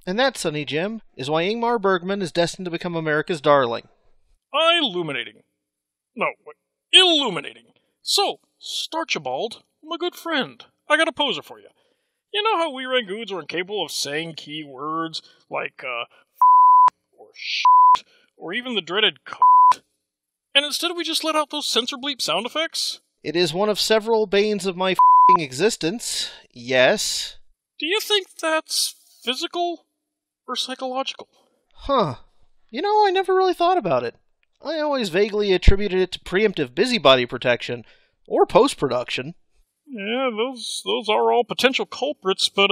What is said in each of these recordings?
And that, Sonny Jim, is why Ingmar Bergman is destined to become America's darling. Illuminating. No, wait. Illuminating. So, Starchibald, my good friend, I got a poser for you. You know how we Rangoons are incapable of saying key words like, or shit, or even the dreaded c***, and instead we just let out those censor bleep sound effects? It is one of several banes of my existence, yes. Do you think that's physical or psychological? Huh. You know, I never really thought about it. I always vaguely attributed it to preemptive busybody protection, or post-production. Yeah, those are all potential culprits, but,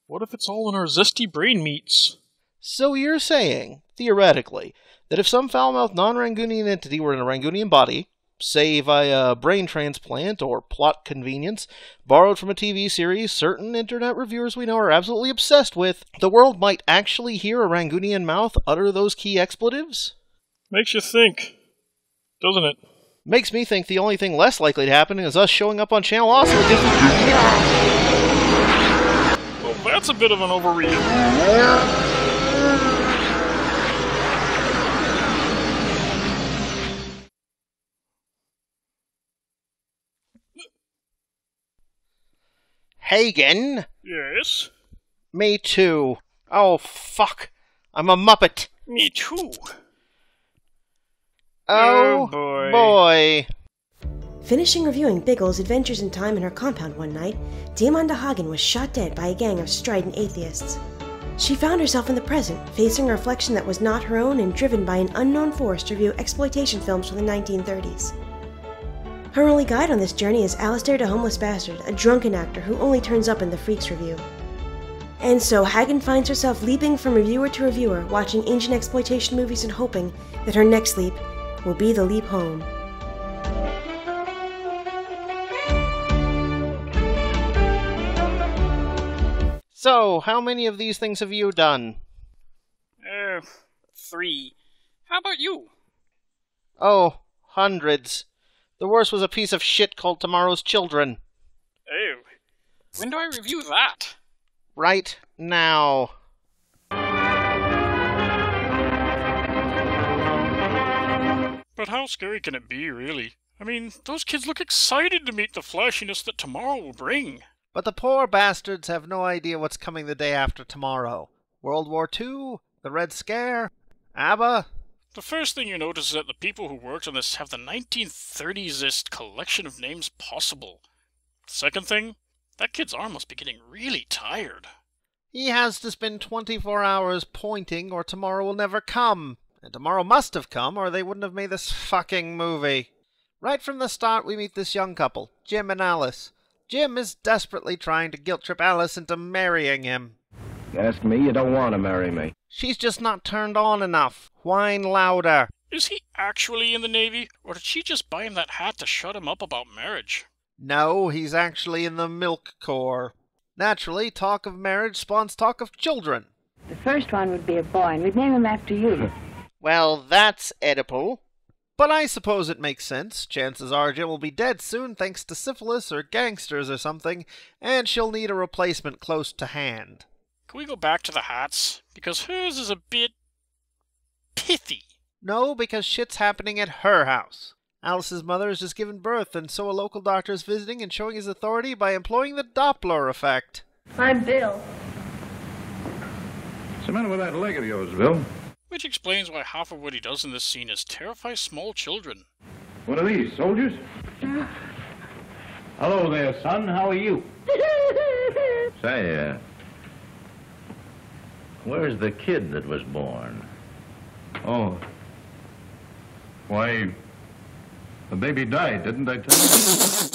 what if it's all in our zesty brain meats? So you're saying, theoretically, that if some foul-mouthed non-Rangoonian entity were in a Rangoonian body, say via brain transplant or plot convenience, borrowed from a TV series certain internet reviewers we know are absolutely obsessed with, the world might actually hear a Rangoonian mouth utter those key expletives? Makes you think, doesn't it? Makes me think the only thing less likely to happen is us showing up on Channel Awesome with Well, that's a bit of an overreach. Hagan? Yes? Me too. Oh, fuck. I'm a Muppet. Me too. Oh, boy. Finishing reviewing Biggle's Adventures in Time in her compound one night, Diamanda Hagan was shot dead by a gang of strident atheists. She found herself in the present, facing a reflection that was not her own and driven by an unknown force to review exploitation films from the 1930s. Her only guide on this journey is Alistair the Homeless Bastard, a drunken actor who only turns up in the Freaks review. And so Hagan finds herself leaping from reviewer to reviewer, watching ancient exploitation movies and hoping that her next leap will be the leap home. So, how many of these things have you done? 3. How about you? Oh, hundreds. The worst was a piece of shit called Tomorrow's Children. Oh. When do I review that? Right now. But how scary can it be, really? I mean, those kids look excited to meet the flashiness that tomorrow will bring. But the poor bastards have no idea what's coming the day after tomorrow. World War II, the Red Scare, ABBA. The first thing you notice is that the people who worked on this have the 1930s-est collection of names possible. Second thing, that kid's arm must be getting really tired. He has to spend 24 hours pointing or tomorrow will never come. And tomorrow must have come or they wouldn't have made this fucking movie. Right from the start we meet this young couple, Jim and Alice. Jim is desperately trying to guilt-trip Alice into marrying him. Ask me, you don't want to marry me. She's just not turned on enough. Whine louder. Is he actually in the Navy, or did she just buy him that hat to shut him up about marriage? No, he's actually in the Milk Corps. Naturally, talk of marriage spawns talk of children. The first one would be a boy, and we'd name him after you. Well, that's Oedipal. But I suppose it makes sense. Chances are Jim will be dead soon thanks to syphilis or gangsters or something, and she'll need a replacement close to hand. Can we go back to the hats? Because hers is a bit pithy. No, because shit's happening at her house. Alice's mother has just given birth, and so a local doctor is visiting and showing his authority by employing the Doppler effect. I'm Bill. What's the matter with that leg of yours, Bill? Which explains why half of what he does in this scene is terrify small children. What are these, soldiers? Hello there, son. How are you? Say, where's the kid that was born? Oh. Why, the baby died, didn't I tell you?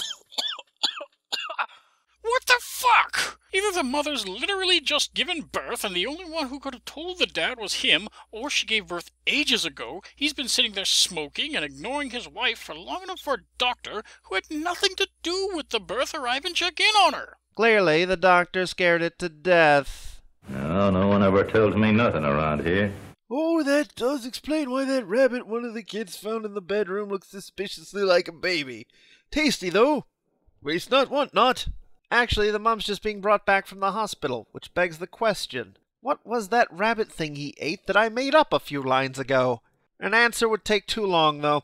What the fuck? Either the mother's literally just given birth and the only one who could have told the dad was him, or she gave birth ages ago. He's been sitting there smoking and ignoring his wife for long enough for a doctor who had nothing to do with the birth arrive and check in on her. Clearly, the doctor scared it to death. No, no one ever tells me nothing around here. Oh, that does explain why that rabbit one of the kids found in the bedroom looks suspiciously like a baby. Tasty, though. Waste not, want not. Actually, the mum's just being brought back from the hospital, which begs the question. What was that rabbit thing he ate that I made up a few lines ago? An answer would take too long, though,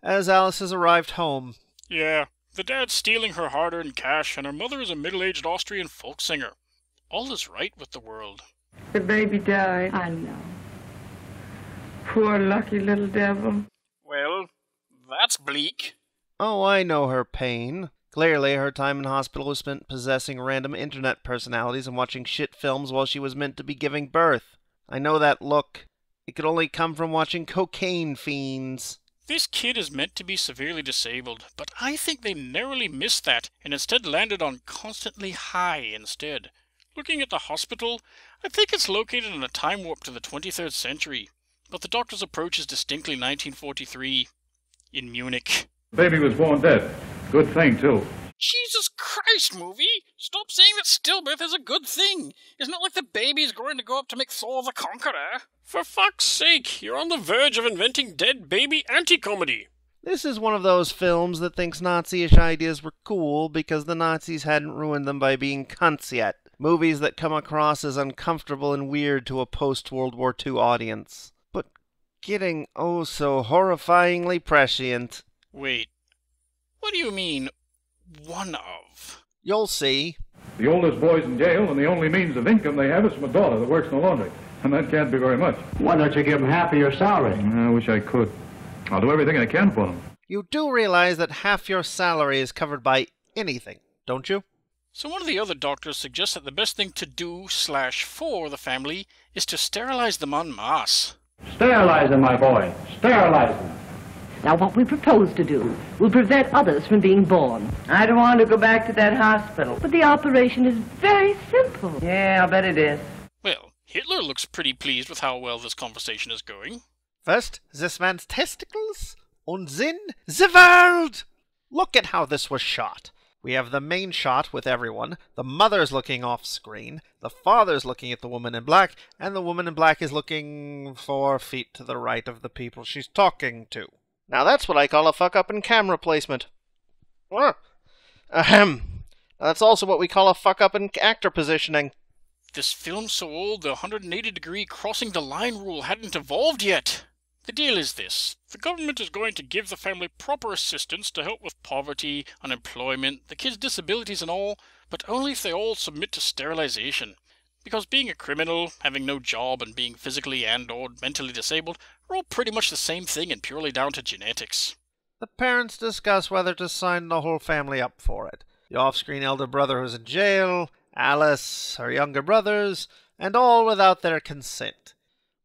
as Alice has arrived home. Yeah, the dad's stealing her hard-earned cash, and her mother is a middle-aged Austrian folk singer. All is right with the world. The baby died. I know. Poor lucky little devil. Well, that's bleak. Oh, I know her pain. Clearly, her time in hospital was spent possessing random internet personalities and watching shit films while she was meant to be giving birth. I know that look. It could only come from watching cocaine fiends. This kid is meant to be severely disabled, but I think they narrowly missed that and instead landed on constantly high instead. Looking at the hospital, I think it's located in a time warp to the 23rd century, but the doctor's approach is distinctly 1943 in Munich. Baby was born dead. Good thing, too. Jesus Christ, movie! Stop saying that stillbirth is a good thing! It's not like the baby's going to go up to make Thor the Conqueror. For fuck's sake, you're on the verge of inventing dead baby anti-comedy. This is one of those films that thinks Nazi-ish ideas were cool because the Nazis hadn't ruined them by being cunts yet. Movies that come across as uncomfortable and weird to a post-World War II audience. But getting oh so horrifyingly prescient. Wait, what do you mean, one of? You'll see. The oldest boy's in jail, and the only means of income they have is from a daughter that works in the laundry. And that can't be very much. Why don't you give him half of your salary? I wish I could. I'll do everything I can for him. You do realize that half your salary is covered by anything, don't you? So one of the other doctors suggests that the best thing to do/for the family is to sterilize them en masse. Sterilize him, my boy. Sterilize him. Now, what we propose to do will prevent others from being born. I don't want to go back to that hospital. But the operation is very simple. Yeah, I'll bet it is. Well, Hitler looks pretty pleased with how well this conversation is going. First, this man's testicles, and then the world! Look at how this was shot. We have the main shot with everyone, the mother's looking off screen, the father's looking at the woman in black, and the woman in black is looking 4 feet to the right of the people she's talking to. Now that's what I call a fuck-up in camera placement. Ahem. That's also what we call a fuck-up in actor positioning. This film's so old the 180-degree crossing the line rule hadn't evolved yet. The deal is this. The government is going to give the family proper assistance to help with poverty, unemployment, the kids' disabilities and all, but only if they all submit to sterilization. Because being a criminal, having no job, and being physically and/or mentally disabled are all pretty much the same thing and purely down to genetics. The parents discuss whether to sign the whole family up for it. The off-screen elder brother who's in jail, Alice, her younger brothers, and all without their consent.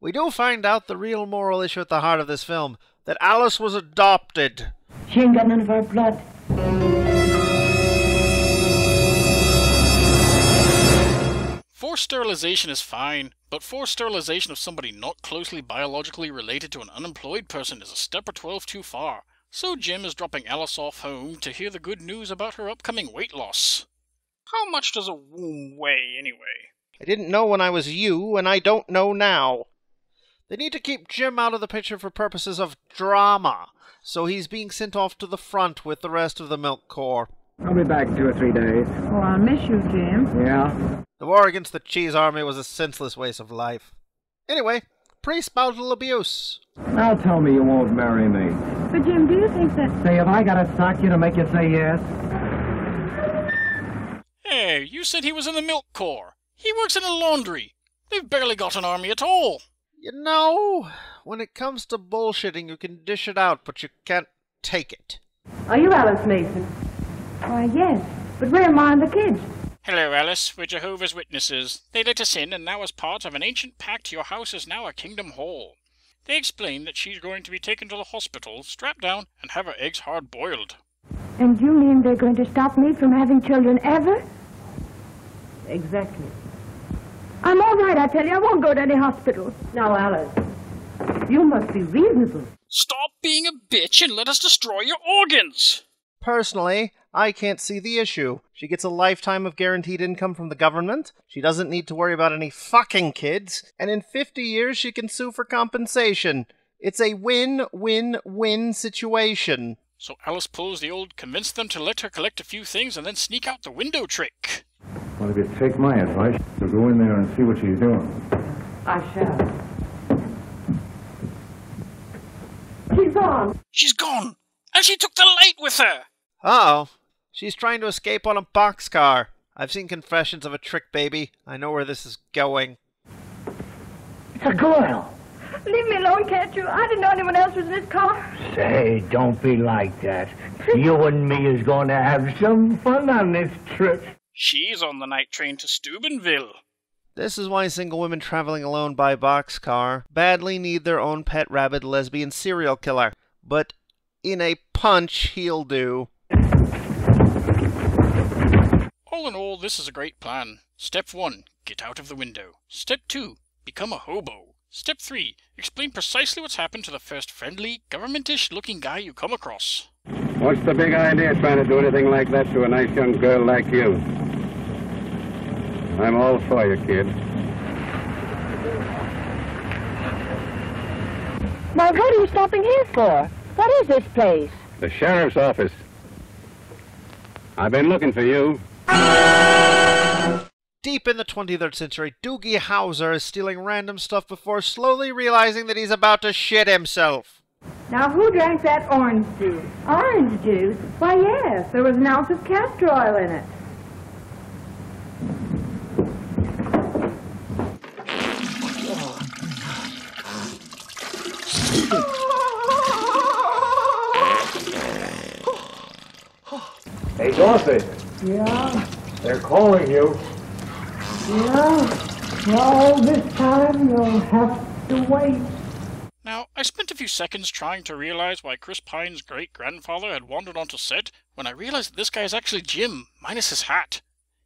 We do find out the real moral issue at the heart of this film, that Alice was adopted. She ain't got none of our blood. Forced sterilization is fine, but forced sterilization of somebody not closely biologically related to an unemployed person is a step or 12 too far. So Jim is dropping Alice off home to hear the good news about her upcoming weight loss. How much does a womb weigh, anyway? I didn't know when I was you, and I don't know now. They need to keep Jim out of the picture for purposes of drama, so he's being sent off to the front with the rest of the Milk Corps. I'll be back in 2 or 3 days. Oh, I'll miss you, Jim. Yeah? The war against the Cheese Army was a senseless waste of life. Anyway, pre-spousal abuse. Now tell me you won't marry me. But, Jim, do you think that... Say, have I got to sock you to make you say yes? Hey, you said he was in the Milk Corps. He works in a laundry. They've barely got an army at all. You know, when it comes to bullshitting, you can dish it out, but you can't take it. Are you Alice Mason? Why, yes. But where am I and the kids? Hello, Alice. We're Jehovah's Witnesses. They let us in, and now as part of an ancient pact, your house is now a kingdom hall. They explain that she's going to be taken to the hospital, strapped down, and have her eggs hard-boiled. And you mean they're going to stop me from having children ever? Exactly. I'm all right, I tell you. I won't go to any hospital. Now, Alice, you must be reasonable. Stop being a bitch and let us destroy your organs! Personally, I can't see the issue. She gets a lifetime of guaranteed income from the government, she doesn't need to worry about any fucking kids, and in 50 years she can sue for compensation. It's a win-win-win situation. So Alice pulls the old convince them to let her collect a few things and then sneak out the window trick. Well, if you take my advice, you'll go in there and see what she's doing. I shall. She's gone. She's gone! And she took the light with her! Uh-oh. She's trying to escape on a boxcar. I've seen Confessions of a Trick Baby. I know where this is going. It's a girl. Leave me alone, can't you? I didn't know anyone else was in this car. Say, don't be like that. You and me is going to have some fun on this trip. She's on the night train to Steubenville. This is why single women traveling alone by boxcar badly need their own pet rabid lesbian serial killer. But in a punch, he'll do. All in all, this is a great plan. Step 1, get out of the window. Step 2, become a hobo. Step 3, explain precisely what's happened to the first friendly, government-ish looking guy you come across. What's the big idea trying to do anything like that to a nice young girl like you? I'm all for you, kid. Now, what are you stopping here for? What is this place? The sheriff's office. I've been looking for you. Deep in the 23rd century, Doogie Howser is stealing random stuff before slowly realizing that he's about to shit himself. Now, who drank that orange juice? Orange juice? Why, yes, there was an ounce of castor oil in it. Hey, Dorothy. Yeah, They're calling you. yeah. Well, this time you'll have to wait. Now, I spent a few seconds trying to realize why Chris Pine's great-grandfather had wandered onto set when I realized that this guy is actually Jim, minus his hat.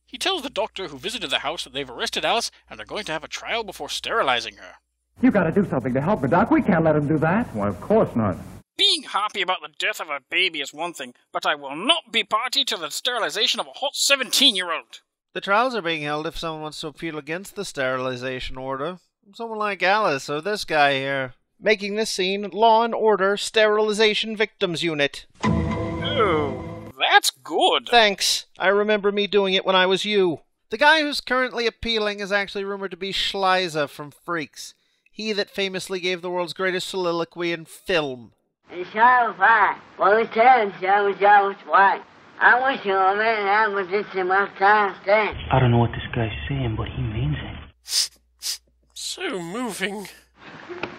He tells the doctor who visited the house that they've arrested Alice and are going to have a trial before sterilizing her. You gotta do something to help her, Doc. We can't let him do that. Why, of course not. Being happy about the death of a baby is one thing, but I will not be party to the sterilization of a hot 17-year-old. The trials are being held if someone wants to appeal against the sterilization order. Someone like Alice or this guy here. Making this scene Law and Order Sterilization Victims Unit. Oh, that's good. Thanks. I remember me doing it when I was you. The guy who's currently appealing is actually rumored to be Schleiza from Freaks. He that famously gave the world's greatest soliloquy in film. So far, what we said, so what? I wish you were man, I was just in my time stand. I don't know what this guy's saying, but he means it. So moving.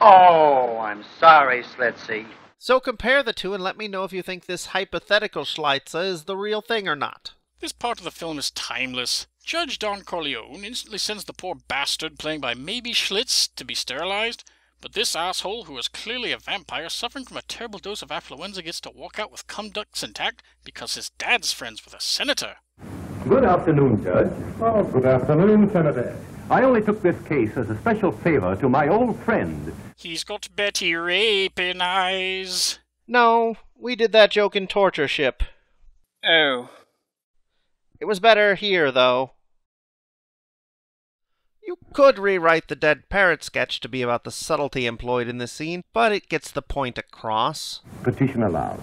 Oh, I'm sorry, Slitsy. So compare the two and let me know if you think this hypothetical Schleiza is the real thing or not. This part of the film is timeless. Judge Don Corleone instantly sends the poor bastard playing by Maybe Schlitz to be sterilized, but this asshole, who is clearly a vampire suffering from a terrible dose of affluenza, gets to walk out with cum ducts intact because his dad's friends with a senator. Good afternoon, Judge. Oh, good afternoon, Senator. I only took this case as a special favor to my old friend. He's got Betty Rapin eyes. No, we did that joke in Torture Ship. Oh. It was better here, though. You could rewrite the dead parrot sketch to be about the subtlety employed in this scene, but it gets the point across. Petition allowed.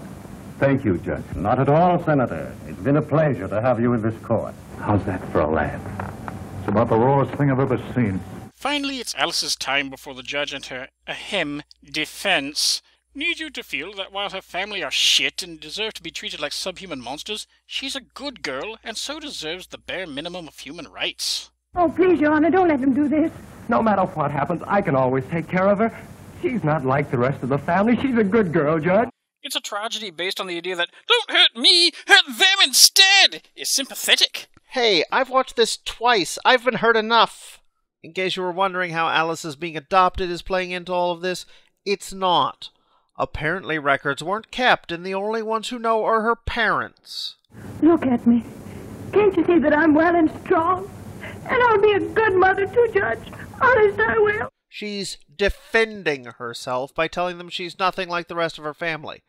Thank you, Judge. Not at all, Senator. It's been a pleasure to have you in this court. How's that for a laugh? It's about the rawest thing I've ever seen. Finally, it's Alice's time before the judge and her, defense need you to feel that while her family are shit and deserve to be treated like subhuman monsters, she's a good girl and so deserves the bare minimum of human rights. Oh, please, Your Honor, don't let him do this. No matter what happens, I can always take care of her. She's not like the rest of the family. She's a good girl, Judge. It's a tragedy based on the idea that, don't hurt me, hurt them instead, is sympathetic. Hey, I've watched this twice. I've been hurt enough. In case you were wondering how Alice's being adopted is playing into all of this, it's not. Apparently records weren't kept, and the only ones who know are her parents. Look at me. Can't you see that I'm well and strong? And I'll be a good mother too, Judge. Honest, I will. She's defending herself by telling them she's nothing like the rest of her family.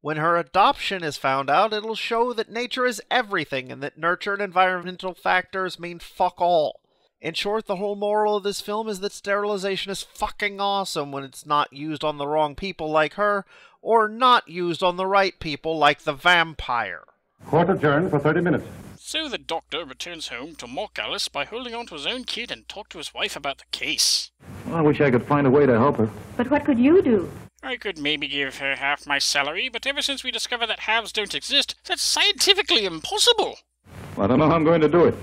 When her adoption is found out, it'll show that nature is everything and that nurture and environmental factors mean fuck all. In short, the whole moral of this film is that sterilization is fucking awesome when it's not used on the wrong people like her, or not used on the right people like the vampire. Court adjourned for 30 minutes. So the doctor returns home to mock Alice by holding on to his own kid and talk to his wife about the case. Well, I wish I could find a way to help her. But what could you do? I could maybe give her half my salary, but ever since we discovered that halves don't exist, that's scientifically impossible. I don't know how I'm going to do it,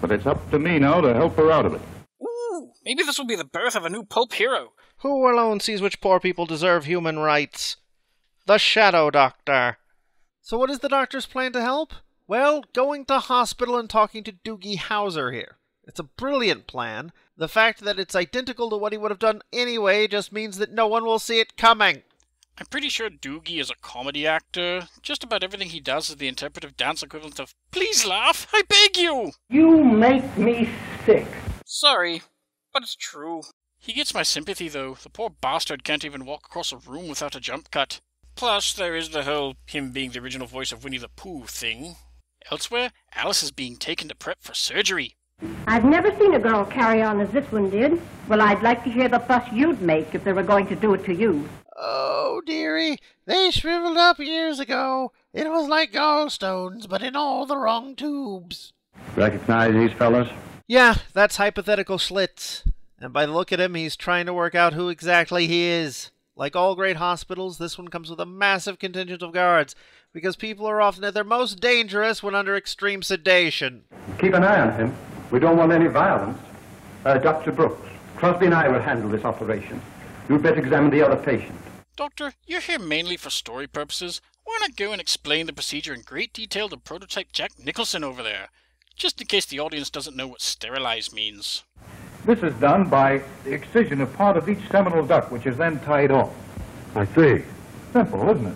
but it's up to me now to help her out of it. Ooh, maybe this will be the birth of a new pulp hero. Who alone sees which poor people deserve human rights? The Shadow Doctor. So what is the Doctor's plan to help? Well, going to hospital and talking to Doogie Howser here. It's a brilliant plan. The fact that it's identical to what he would have done anyway just means that no one will see it coming. I'm pretty sure Doogie is a comedy actor. Just about everything he does is the interpretive dance equivalent of, "Please laugh, I beg you!" You make me sick. Sorry, but it's true. He gets my sympathy, though. The poor bastard can't even walk across a room without a jump cut. Plus, there is the whole him being the original voice of Winnie the Pooh thing. Elsewhere, Alice is being taken to prep for surgery. I've never seen a girl carry on as this one did. Well, I'd like to hear the fuss you'd make if they were going to do it to you. Oh, dearie, they shriveled up years ago. It was like gallstones, but in all the wrong tubes. Recognize these fellows? Yeah, that's hypothetical Slits. And by the look at him, he's trying to work out who exactly he is. Like all great hospitals, this one comes with a massive contingent of guards, because people are often at their most dangerous when under extreme sedation. Keep an eye on him. We don't want any violence. Dr. Brooks, Crosby and I will handle this operation. You'd better examine the other patient. Doctor, you're here mainly for story purposes. Why not go and explain the procedure in great detail to prototype Jack Nicholson over there? Just in case the audience doesn't know what sterilize means. This is done by the excision of part of each seminal duct, which is then tied off. I see. Simple, isn't it?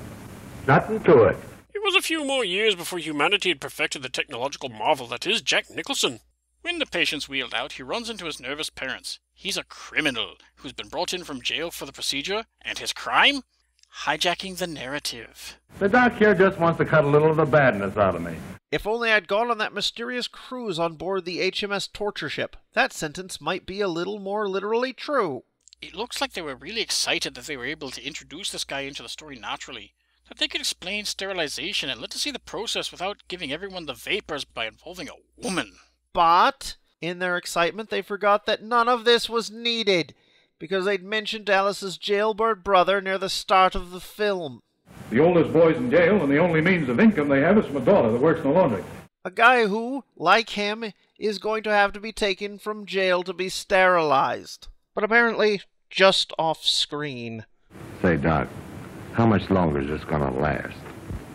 Nothing to it. It was a few more years before humanity had perfected the technological marvel that is Jack Nicholson. When the patient's wheeled out, he runs into his nervous parents. He's a criminal who's been brought in from jail for the procedure, and his crime? Hijacking the narrative. The doc here just wants to cut a little of the badness out of me. If only I'd gone on that mysterious cruise on board the HMS Torture Ship. That sentence might be a little more literally true. It looks like they were really excited that they were able to introduce this guy into the story naturally. That they could explain sterilization and let us see the process without giving everyone the vapors by involving a woman. But, in their excitement, they forgot that none of this was needed, because they'd mentioned Alice's jailbird brother near the start of the film. The oldest boy's in jail, and the only means of income they have is from a daughter that works in the laundry. A guy who, like him, is going to have to be taken from jail to be sterilized. But apparently, just off screen. Say, Doc, how much longer is this gonna last?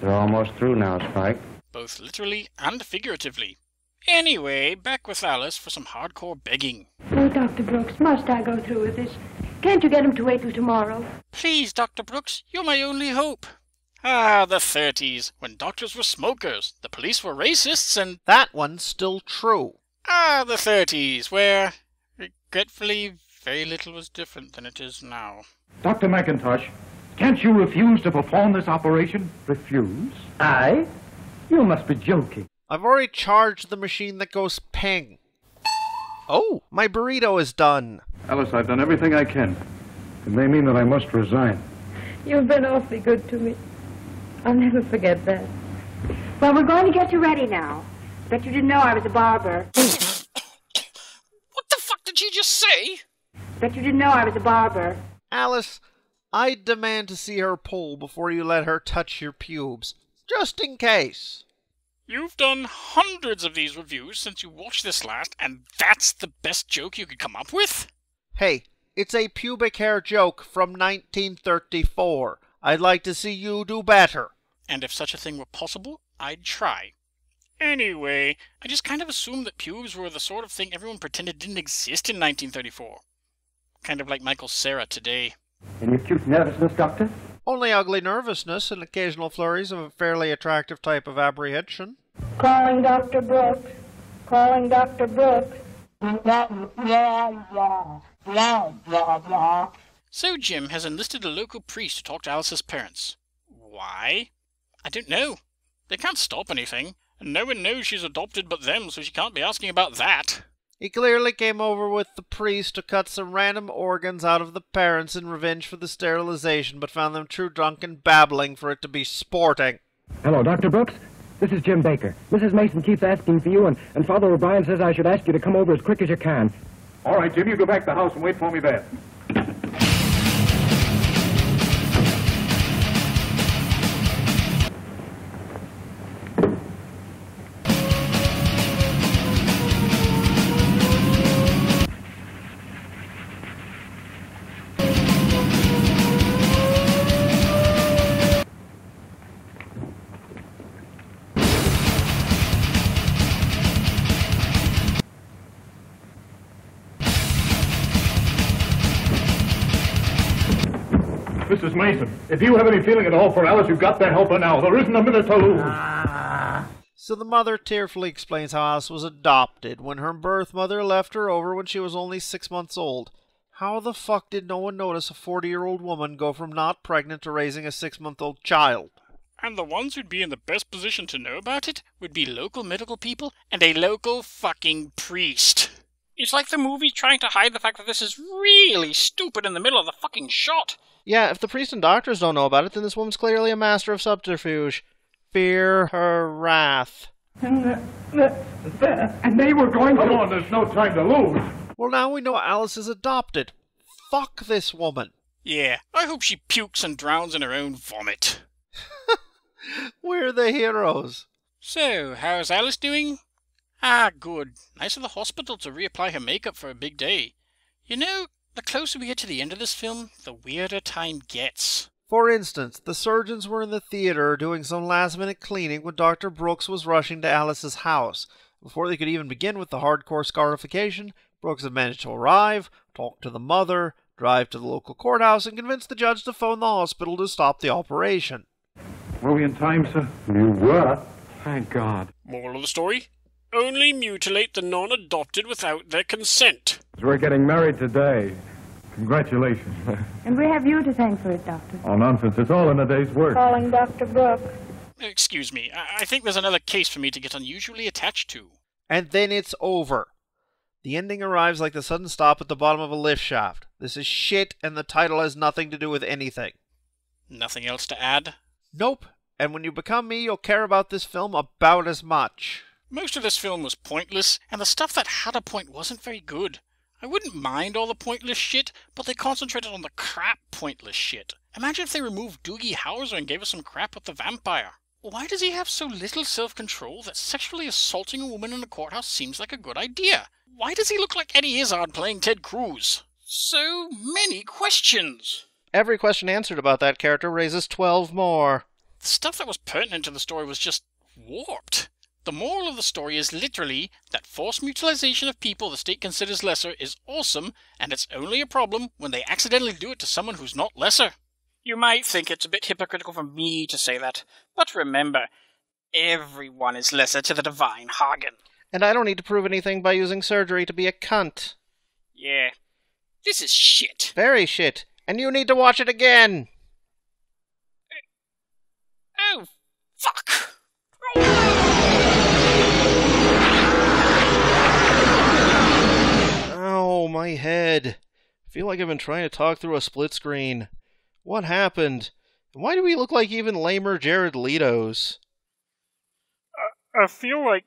They're almost through now, Spike. Both literally and figuratively. Anyway, back with Alice for some hardcore begging. Oh, Dr. Brooks, must I go through with this? Can't you get him to wait till tomorrow? Please, Dr. Brooks, you're my only hope. Ah, the 30s, when doctors were smokers, the police were racists, and... That one's still true. Ah, the 30s, where, regretfully, very little was different than it is now. Dr. McIntosh, can't you refuse to perform this operation? Refuse? I? You must be joking. I've already charged the machine that goes ping. Oh, my burrito is done. Alice, I've done everything I can. It may mean that I must resign. You've been awfully good to me. I'll never forget that. Well, we're going to get you ready now. Bet you didn't know I was a barber. What the fuck did you just say? Bet you didn't know I was a barber. Alice, I demand to see her pull before you let her touch your pubes. Just in case. You've done hundreds of these reviews since you watched this last, and that's the best joke you could come up with? Hey, it's a pubic hair joke from 1934. I'd like to see you do better. And if such a thing were possible, I'd try. Anyway, I just kind of assumed that pubes were the sort of thing everyone pretended didn't exist in 1934. Kind of like Michael Cera today. Any acute nervousness, Doctor? Only ugly nervousness and occasional flurries of a fairly attractive type of apprehension. Calling Dr. Brooks. Calling Dr. Brooks. So Jim has enlisted a local priest to talk to Alice's parents. Why? I don't know. They can't stop anything, and no one knows she's adopted but them, so she can't be asking about that. He clearly came over with the priest to cut some random organs out of the parents in revenge for the sterilization, but found them too drunk and babbling for it to be sporting. Hello, Dr. Brooks. This is Jim Baker. Mrs. Mason keeps asking for you, and Father O'Brien says I should ask you to come over as quick as you can. All right, Jim, you go back to the house and wait for me there. Mrs. Mason, if you have any feeling at all for Alice, you've got to help her now. There isn't a minute to lose. So the mother tearfully explains how Alice was adopted when her birth mother left her over when she was only 6 months old. How the fuck did no one notice a 40-year-old woman go from not pregnant to raising a 6-month-old child? And the ones who'd be in the best position to know about it would be local medical people and a local fucking priest. It's like the movie's trying to hide the fact that this is really stupid in the middle of the fucking shot. Yeah, if the priests and doctors don't know about it, then this woman's clearly a master of subterfuge. Fear her wrath. And they were going to... Come on, there's no time to lose. Well, now we know Alice is adopted. Fuck this woman. Yeah, I hope she pukes and drowns in her own vomit. We're the heroes. So, how's Alice doing? Ah, good. Nice of the hospital to reapply her makeup for a big day. You know, the closer we get to the end of this film, the weirder time gets. For instance, the surgeons were in the theater doing some last-minute cleaning when Dr. Brooks was rushing to Alice's house. Before they could even begin with the hardcore scarification, Brooks had managed to arrive, talk to the mother, drive to the local courthouse, and convince the judge to phone the hospital to stop the operation. Were we in time, sir? You were. Thank God. Moral of the story? Only mutilate the non-adopted without their consent. We're getting married today. Congratulations. And we have you to thank for it, Doctor. Oh, nonsense. It's all in a day's work. Calling Dr. Brooks. Excuse me, I think there's another case for me to get unusually attached to. And then it's over. The ending arrives like the sudden stop at the bottom of a lift shaft. This is shit, and the title has nothing to do with anything. Nothing else to add? Nope. And when you become me, you'll care about this film about as much. Most of this film was pointless, and the stuff that had a point wasn't very good. I wouldn't mind all the pointless shit, but they concentrated on the crap pointless shit. Imagine if they removed Doogie Howser and gave us some crap with the vampire. Why does he have so little self-control that sexually assaulting a woman in a courthouse seems like a good idea? Why does he look like Eddie Izzard playing Ted Cruz? So many questions! Every question answered about that character raises 12 more. The stuff that was pertinent to the story was just warped. The moral of the story is literally that forced mutilization of people the state considers lesser is awesome, and it's only a problem when they accidentally do it to someone who's not lesser. You might think it's a bit hypocritical for me to say that, but remember, everyone is lesser to the divine Hagan. And I don't need to prove anything by using surgery to be a cunt. Yeah, this is shit. Very shit. And you need to watch it again. Oh, fuck. Ow, my head. I feel like I've been trying to talk through a split screen. What happened? And why do we look like even lamer Jared Leto's? I feel like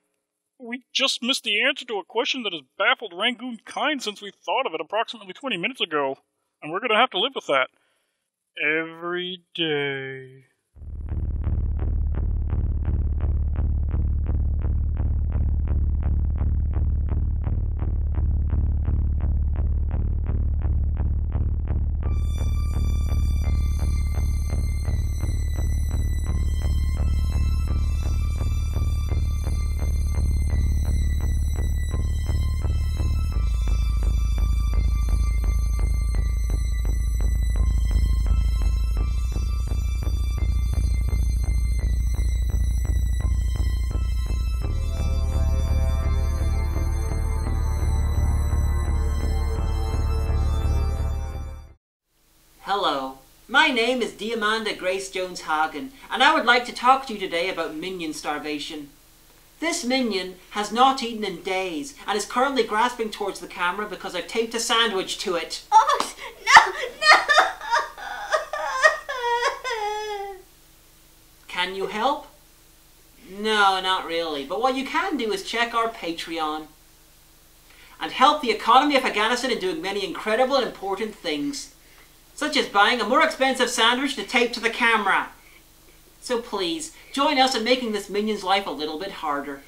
we just missed the answer to a question that has baffled Rangoon kind since we thought of it approximately 20 minutes ago. And we're going to have to live with that. Every day. Hello, my name is Diamanda Grace Jones Hagan, and I would like to talk to you today about minion starvation. This minion has not eaten in days and is currently grasping towards the camera because I've taped a sandwich to it. Oh, no, no! Can you help? No, not really. But what you can do is check our Patreon and help the economy of Afghanistan in doing many incredible and important things, such as buying a more expensive sandwich to tape to the camera. So please, join us in making this minion's life a little bit harder.